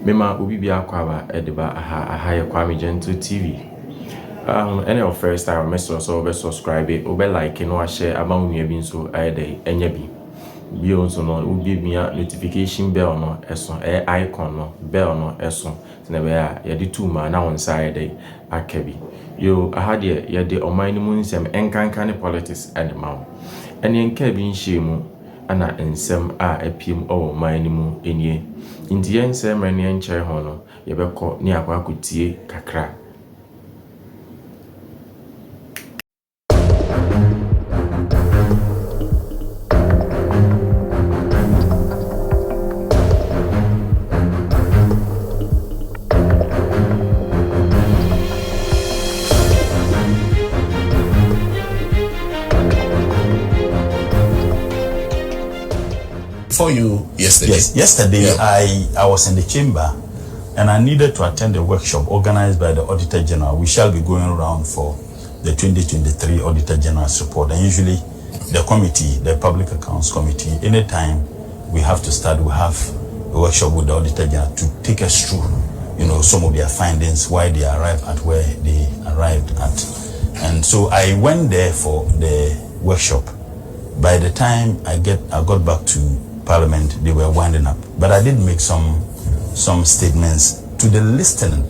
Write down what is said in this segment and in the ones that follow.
Mema obi bia kwaba edeba aha ye Kwame Gentle TV. Any of first time message so be subscribe it, obe like no share about nua bi nso ayede enya bi. Bi onso no obi bia notification bell no eso icon no bell no eso na be ya ye de two ma na on side dey akabi. Yo aha de ye de oman ni mu nsem enkanka ne politics and maw. Ene nka bi nhye mu ana nsem a apiem o oman ni mu enie. Nti yen se mrani enche ho no ye bekọ ni akwa akotie kakra. For you yesterday. Yes, yesterday I was in the chamber and I needed to attend a workshop organized by the Auditor General. We shall be going around for the 2023 Auditor General's report, and usually the committee, the Public Accounts Committee, anytime we have to start, we have a workshop with the Auditor General to take us through, some of their findings, why they arrived at where they arrived at. And so I went there for the workshop. By the time I got back to Parliament, they were winding up. But I did make some statements to the listening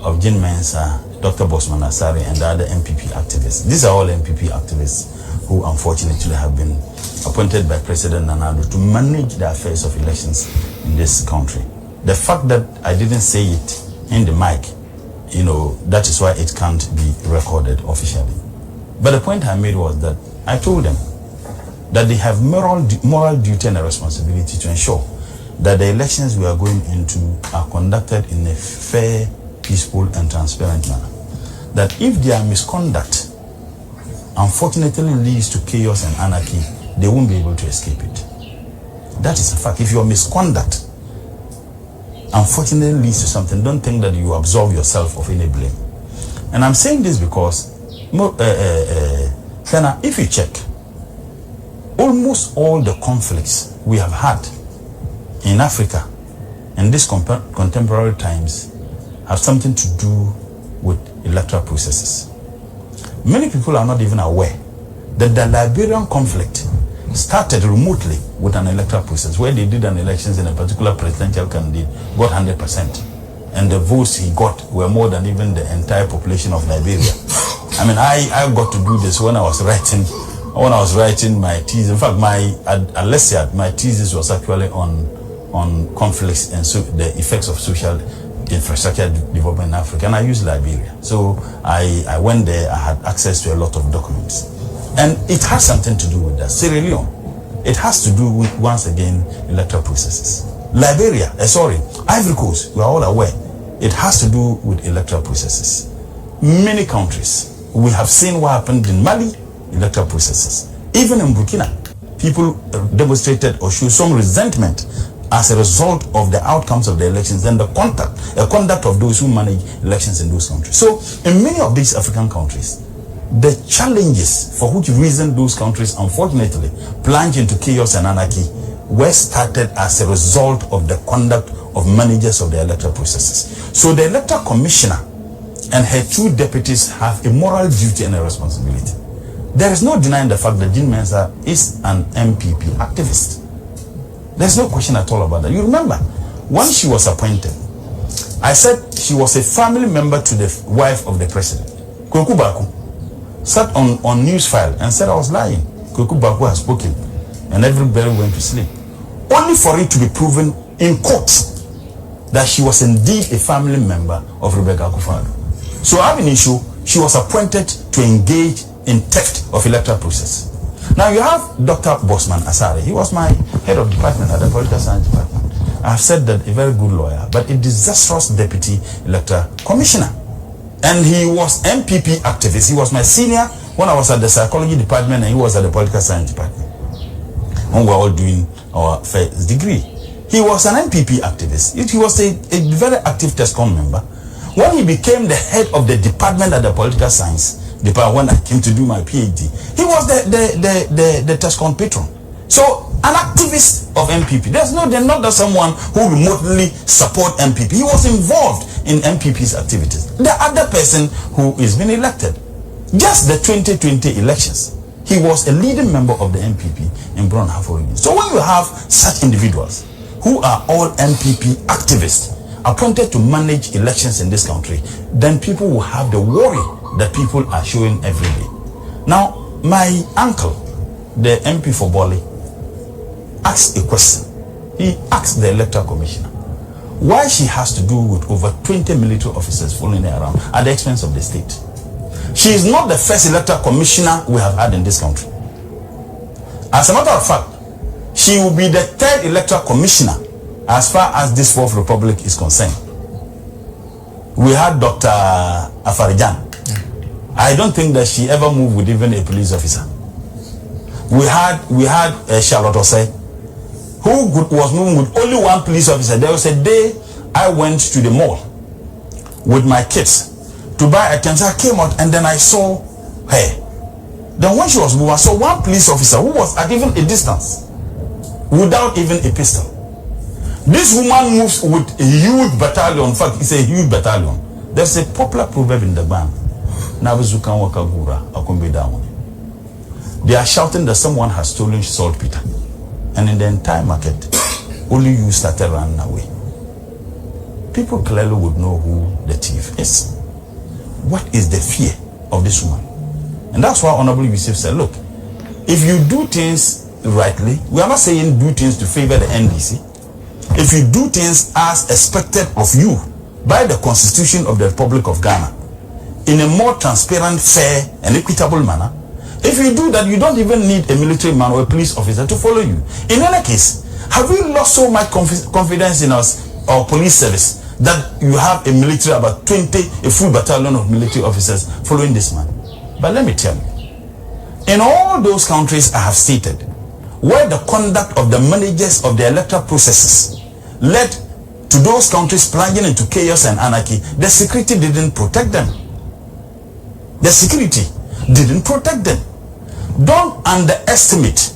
of Jean Mensah, Dr. Bosman Asare, and the other NPP activists. These are all NPP activists who unfortunately have been appointed by President Nana Addo to manage the affairs of elections in this country. The fact that I didn't say it in the mic, that is why it can't be recorded officially. But the point I made was that I told them that they have moral duty and a responsibility to ensure that the elections we are going into are conducted in a fair, peaceful, and transparent manner. That if their misconduct unfortunately leads to chaos and anarchy, they won't be able to escape it. That is a fact. If your misconduct unfortunately leads to something, don't think that you absolve yourself of any blame. And I'm saying this because, if you check, almost all the conflicts we have had in Africa in these contemporary times have something to do with electoral processes. Many people are not even aware that the Liberian conflict started remotely with an electoral process where they did an elections and a particular presidential candidate got 100%. And the votes he got were more than even the entire population of Liberia. I mean, I got to do this when I was writing my thesis. In fact, my thesis was actually on conflicts and the effects of social infrastructure development in Africa, and I used Liberia. So I went there, I had access to a lot of documents. And it has something to do with that. Sierra Leone, it has to do with, once again, electoral processes. Ivory Coast, we are all aware, it has to do with electoral processes. Many countries, we have seen what happened in Mali, electoral processes. Even in Burkina, people demonstrated or showed some resentment as a result of the outcomes of the elections and the conduct of those who manage elections in those countries. So in many of these African countries, the challenges for which reason those countries unfortunately plunged into chaos and anarchy were started as a result of the conduct of managers of the electoral processes. So the Electoral Commissioner and her two deputies have a moral duty and a responsibility. There is no denying the fact that Jean Mensah is an NPP activist. There's no question at all about that. You remember, when she was appointed, I said she was a family member to the wife of the president. Kweku Baku sat on news file and said I was lying. Kweku Baku has spoken, and everybody went to sleep. Only for it to be proven in court that she was indeed a family member of Rebecca Akufo-Addo. So I have an issue. She was appointed to engage in theft of electoral process. Now you have Dr. Bosman Asare. He was my head of department at the Political Science Department. I have said that a very good lawyer, but a disastrous deputy electoral commissioner. And he was NPP activist. He was my senior when I was at the psychology department and he was at the political science department. When we were all doing our first degree. He was an NPP activist. He was a very active TESCOM member. When he became the head of the department at the political science department, when I came to do my PhD, he was the TESCOM patron. So an activist of NPP, they're not someone who remotely support NPP. He was involved in NPP's activities. The other person who is being elected, just the 2020 elections, he was a leading member of the NPP in Brown Hafo region. So when you have such individuals who are all NPP activists appointed to manage elections in this country, then people will have the worry that people are showing every day. Now, my uncle, the MP for Boli, asked a question. He asked the electoral commissioner why she has to do with over 20 military officers following her around at the expense of the state. She is not the first electoral commissioner we have had in this country. As a matter of fact, she will be the third electoral commissioner as far as this Fourth Republic is concerned. We had Dr. Afarijan. I don't think that she ever moved with even a police officer. We had Charlotte Osei, who was moving with only one police officer. There was a day I went to the mall with my kids to buy items. I came out and then I saw her. Then when she was moving, I saw one police officer who was at even a distance without even a pistol. This woman moves with a huge battalion. In fact, it's a huge battalion. There's a popular proverb in the band. They are shouting that someone has stolen saltpeter. And in the entire market, only you started running away. People clearly would know who the thief is. What is the fear of this woman? And that's why Honorable Yusuf said, look, if you do things rightly, we are not saying do things to favor the NDC. If you do things as expected of you by the Constitution of the Republic of Ghana, in a more transparent, fair, and equitable manner, if you do that, you don't even need a military man or a police officer to follow you. In any case, have we lost so much confidence in us, our police service, that you have a military, about 20, a full battalion of military officers following this man? But let me tell you, in all those countries I have stated, where the conduct of the managers of the electoral processes led to those countries plunging into chaos and anarchy, the security didn't protect them. The security didn't protect them. Don't underestimate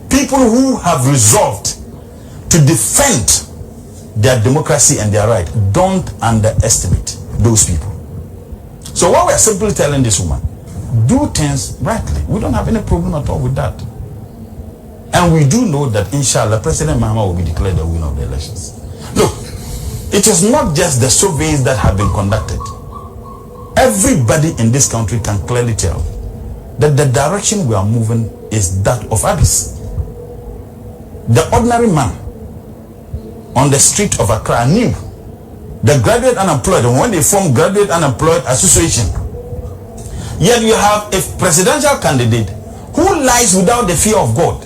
people who have resolved to defend their democracy and their right. Don't underestimate those people. So what we are simply telling this woman, do things rightly. We don't have any problem at all with that. And we do know that inshallah President Mahama will be declared the winner of the elections. Look, it is not just the surveys that have been conducted. Everybody in this country can clearly tell that the direction we are moving is that of Addis. The ordinary man on the street of Accra knew the graduate unemployed, and when they formed Graduate Unemployed Association, yet you have a presidential candidate who lies without the fear of God,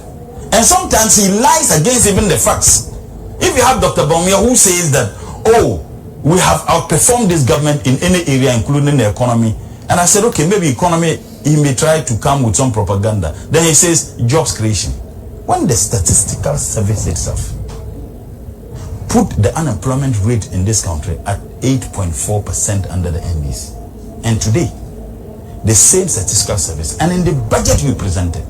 and sometimes he lies against even the facts. If you have Dr. Bawumia who says that, oh, we have outperformed this government in any area, including the economy, and I said, okay, maybe economy, he may try to come with some propaganda. Then he says jobs creation. When the statistical service itself put the unemployment rate in this country at 8.4% under the NDC, and today the same statistical service, and in the budget we presented,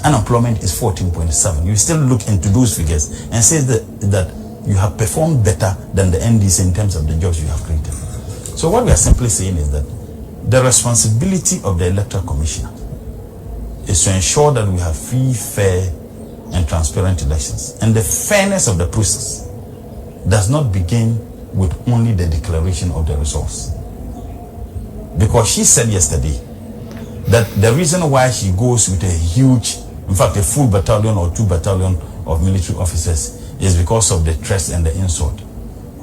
unemployment is 14.7. You still look into those figures and say that you have performed better than the NDC in terms of the jobs you have created. So what we are simply saying is that the responsibility of the electoral commissioner is to ensure that we have free, fair, and transparent elections. And the fairness of the process does not begin with only the declaration of the results. Because she said yesterday that the reason why she goes with a huge, in fact a full battalion or 2 battalion of military officers is because of the threats and the insult.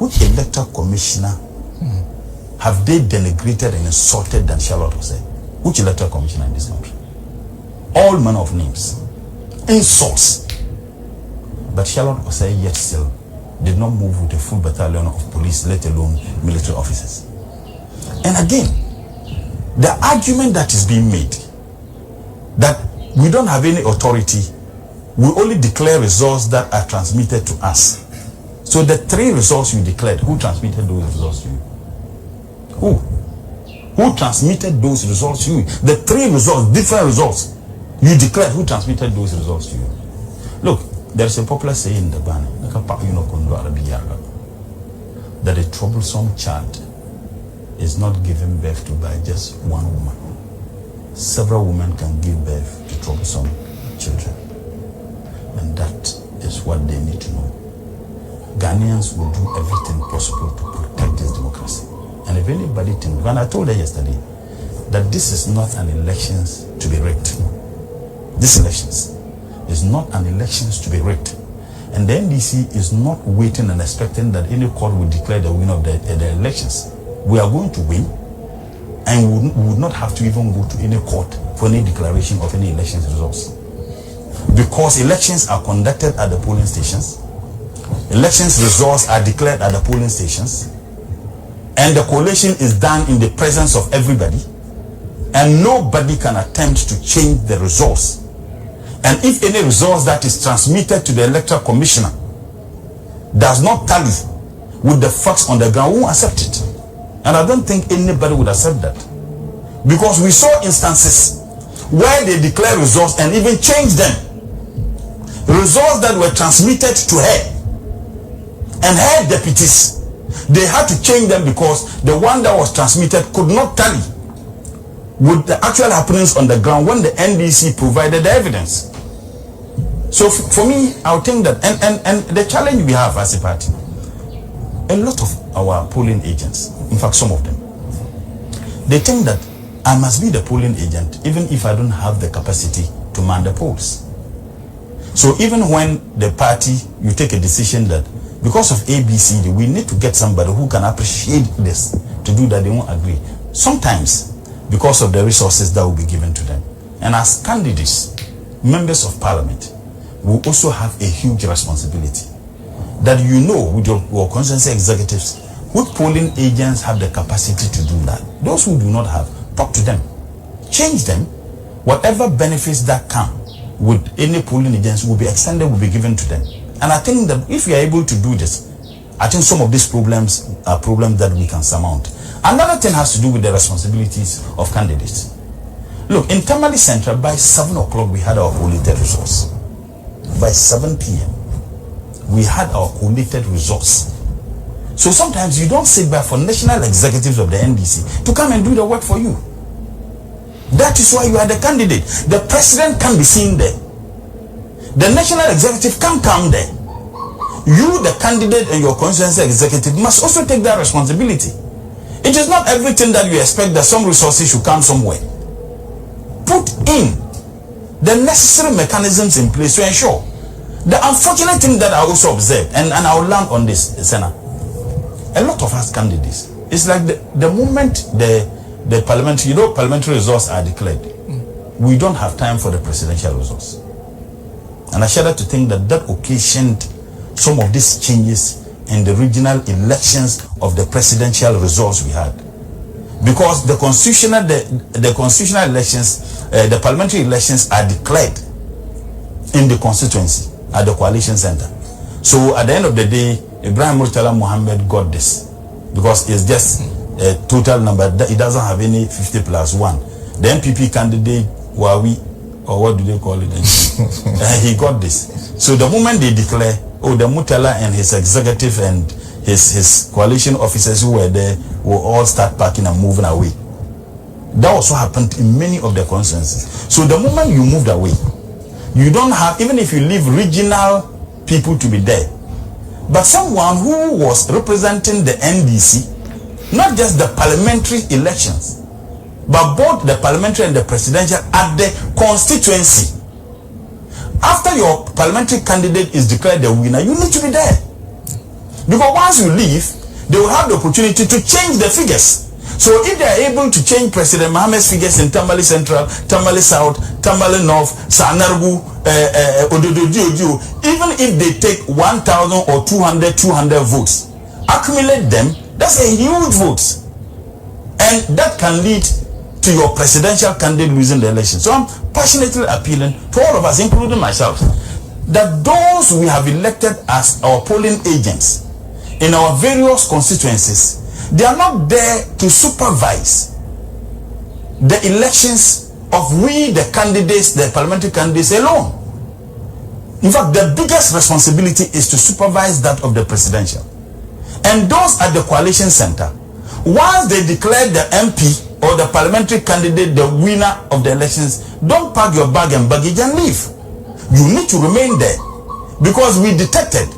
Which electoral commissioner have they denigrated and insulted than Charlotte Osei? Which electoral commissioner in this country? All manner of names, insults. But Charlotte Osei yet still did not move with a full battalion of police, let alone military officers. And again, the argument that is being made that we don't have any authority, we only declare results that are transmitted to us. So the 3 results you declared, who transmitted those results to you? Who transmitted those results to you? The 3 results, different results you declared, who transmitted those results to you? There's a popular saying in the Bani that a troublesome child is not given birth to by just one woman. Several women can give birth to troublesome children. And that is what they need to know. Ghanaians will do everything possible to protect this democracy. And if anybody thinks, and I told her yesterday, that this is not an elections to be rigged. This elections is not an elections to be rigged. And the NDC is not waiting and expecting that any court will declare the winner of the elections. We are going to win, and we would not have to even go to any court for any declaration of any elections results. Because elections are conducted at the polling stations, elections results are declared at the polling stations, and the collation is done in the presence of everybody, and nobody can attempt to change the results. And if any results that is transmitted to the electoral commissioner does not tally with the facts on the ground, we won't accept it. And I don't think anybody would accept that. Because we saw instances where they declare results and even change them. Results that were transmitted to her and her deputies, they had to change them because the one that was transmitted could not tally with the actual happenings on the ground when the NDC provided the evidence. So for me, I would think that, and the challenge we have as a party, a lot of our polling agents, in fact some of them, they think that I must be the polling agent even if I don't have the capacity to man the polls. So even when the party, you take a decision that because of ABCD, we need to get somebody who can appreciate this to do that, they won't agree. Sometimes, because of the resources that will be given to them. And as candidates, members of parliament, we also have a huge responsibility. That you know, with your constituency executives, which polling agents have the capacity to do that. Those who do not have, talk to them. Change them. Whatever benefits that come with any polling agents will be extended, will be given to them. And I think that if we are able to do this, I think some of these problems are problems that we can surmount. Another thing has to do with the responsibilities of candidates. Look, in Tamale Central, by 7 o'clock, we had our collated results. By 7 p.m., we had our collated results. So sometimes you don't sit back for national executives of the NDC to come and do the work for you. That is why you are the candidate. The president can be seen there. The national executive can come there. You, the candidate, and your constituency executive must also take that responsibility. It is not everything that you expect that some resources should come somewhere. Put in the necessary mechanisms in place to ensure. The unfortunate thing that I also observed, and I will land on this, Senna, a lot of us candidates, it's like the moment the parliamentary, parliamentary results are declared, we don't have time for the presidential results. And I shudder to think that that occasioned some of these changes in the regional elections of the presidential results we had. Because the constitutional elections, the parliamentary elections are declared in the constituency at the coalition center. So at the end of the day, Ibrahim Murtala Mohammed got this because it's just a total number. It doesn't have any 50 plus 1. The NPP candidate, ŵàÁrí, or what do they call it? He got this. So the moment they declare, the Murtala and his executive and his coalition officers who were there will all start packing and moving away. That also happened in many of the constituencies. So the moment you moved away, you don't have, even if you leave regional people to be there, but someone who was representing the NDC, not just the parliamentary elections, but both the parliamentary and the presidential at the constituency. After your parliamentary candidate is declared the winner, you need to be there. Because once you leave, they will have the opportunity to change the figures. So if they are able to change President Mohammed's figures in Tamale Central, Tamale South, Tamale North, Sanargu, Odododio, even if they take 1,000 or 200 votes, accumulate them, that's a huge vote. And that can lead to your presidential candidate losing the election. So I'm passionately appealing to all of us, including myself, that those we have elected as our polling agents in our various constituencies, they are not there to supervise the elections of we, the candidates, the parliamentary candidates alone. In fact, the biggest responsibility is to supervise that of the presidential. And those at the coalition center, once they declare the MP or the parliamentary candidate the winner of the elections, don't pack your bag and baggage and leave. You need to remain there, because we detected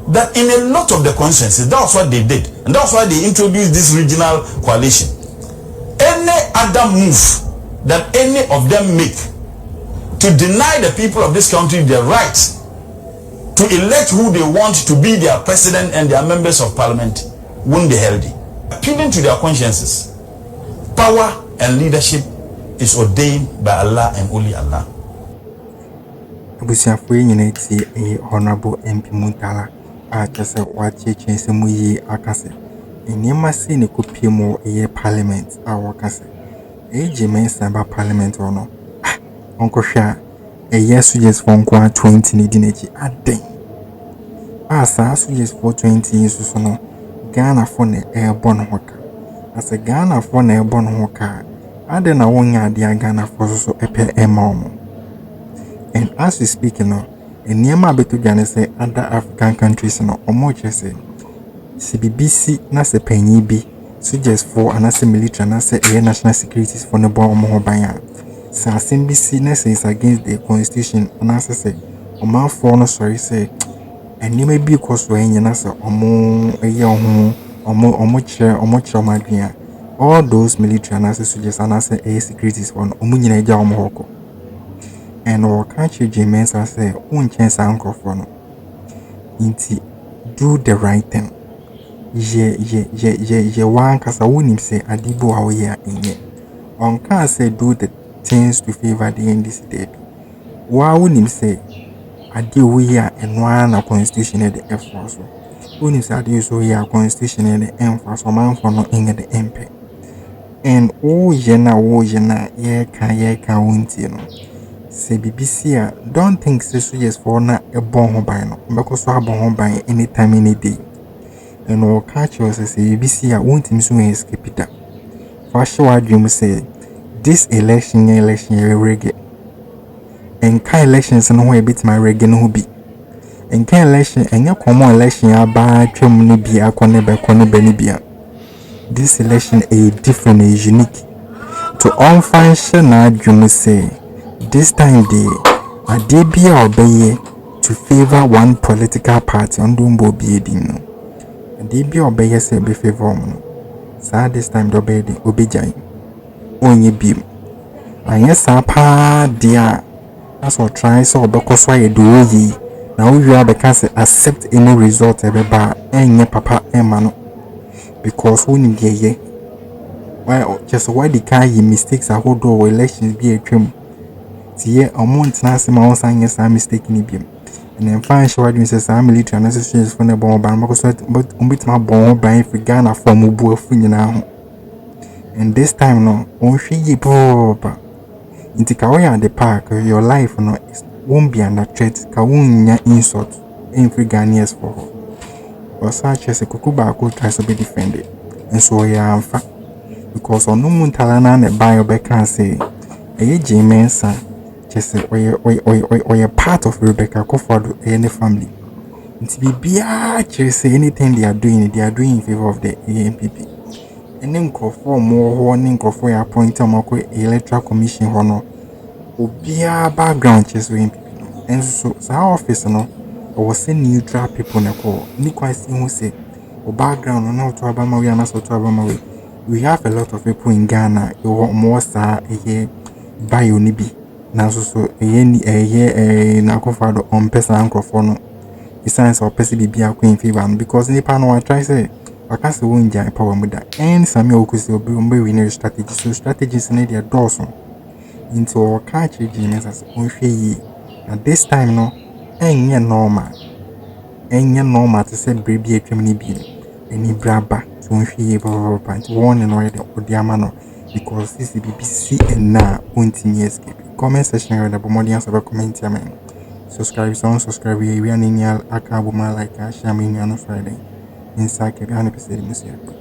that in a lot of the constituencies, that's what they did, and that's why they introduced this regional coalition. Any other move that any of them make to deny the people of this country the right to elect who they want to be their president and their members of parliament won't be healthy. Appealing to their consciences, power and leadership is ordained by Allah and only Allah. Abusiafo nyina ti honorable MP Muntala a kese wache chense mu yi akase enema se ne kopie mu parliament a wakase eje mensa ba parliament ono onko hwa suggest for nko 20 ne dinechi aden asa suggest for 20 so no Ghana for ne bon hoka asa Ghana for ne bon hoka aden na wonya ade Ghana for so epe ema. And as we speak now, in Niama beto Ghana say other African countries no omoche say CBBC na se penyi bi suggest for anase military na se national securities for no bon omo banya. Sa CBC na say is against the constitution anase say oman for no sorry say and you may be cause we na say omo omo chere madria. All those military anase suggest anase securities for no omo nyina eja omo hoko. And our country James I say one chance uncle for no inti do the right thing. Ye one kasa wunim say adibo awo ya enye. On can say do the things to favor the NDC debi. Wa wunim say adi we ya and one a constitution at the F force. Wunim say adi so ya constitution at the M force man for no inge the MP. And jena ye ka wunti no. Say BBC don't think so yes for na a bon hobby no because so bon hobby anytime any day. And our culture say BBC won't him soon escape it. For sure dream say this election reggae. And kind elections no way bit my reggae no be. And kind election and your common election about trim be a corner benibia. This election a different is unique. To all function dream say this time they be obey to favor one political party on Dumbo bieding no. They be obey say be favor no. So this time the obey the obejai. Onye beam. And yes pa dia that's what try so because why do ye now you are because accept any result ebe ba enye papa emano because when ye why just why the kind mistakes are hold over elections be a trim. Here a month na se ma won san yes mistake ni biem and then find sure you say some military and associations for the bomb ban because but bit ma bomb ban fi Ghana from ubu afu nyina ho. And this time no on hwe yi papa inti ka we at the park your life no won't be under threat ka wunya insult in free Ghanaians for or such as a kukuba could try to be defended and so ya amfa because on no muntala na ne ban obeka say eje mensa just or part of Rebecca Kofod any family. It's be just anything they are doing in favor of the NPP. And then call for more warning for appoint electoral commission honor or be a background just NPP. And so our office no or say neutral people na call. Nikwa see who say or background on how to Abama we are not so to Abama way. We have a lot of people in Ghana or more star bio nibi. Na so na confado on person ankrofo no science or person bibia ko in favor because nipa no try say wakase won jai power mu da and same okusi obi winner strategy so strategies na dia doso into our country genius as on hwe yi at this time no enye normal to say baby atwam ni bi eni braba so on hwe yi papa one and already odiama no because this is BBC and na untimi escape. Comment section where the bombardier about comment here man. Subscribe subscribe we are in your account like share me on Friday. Inside 100%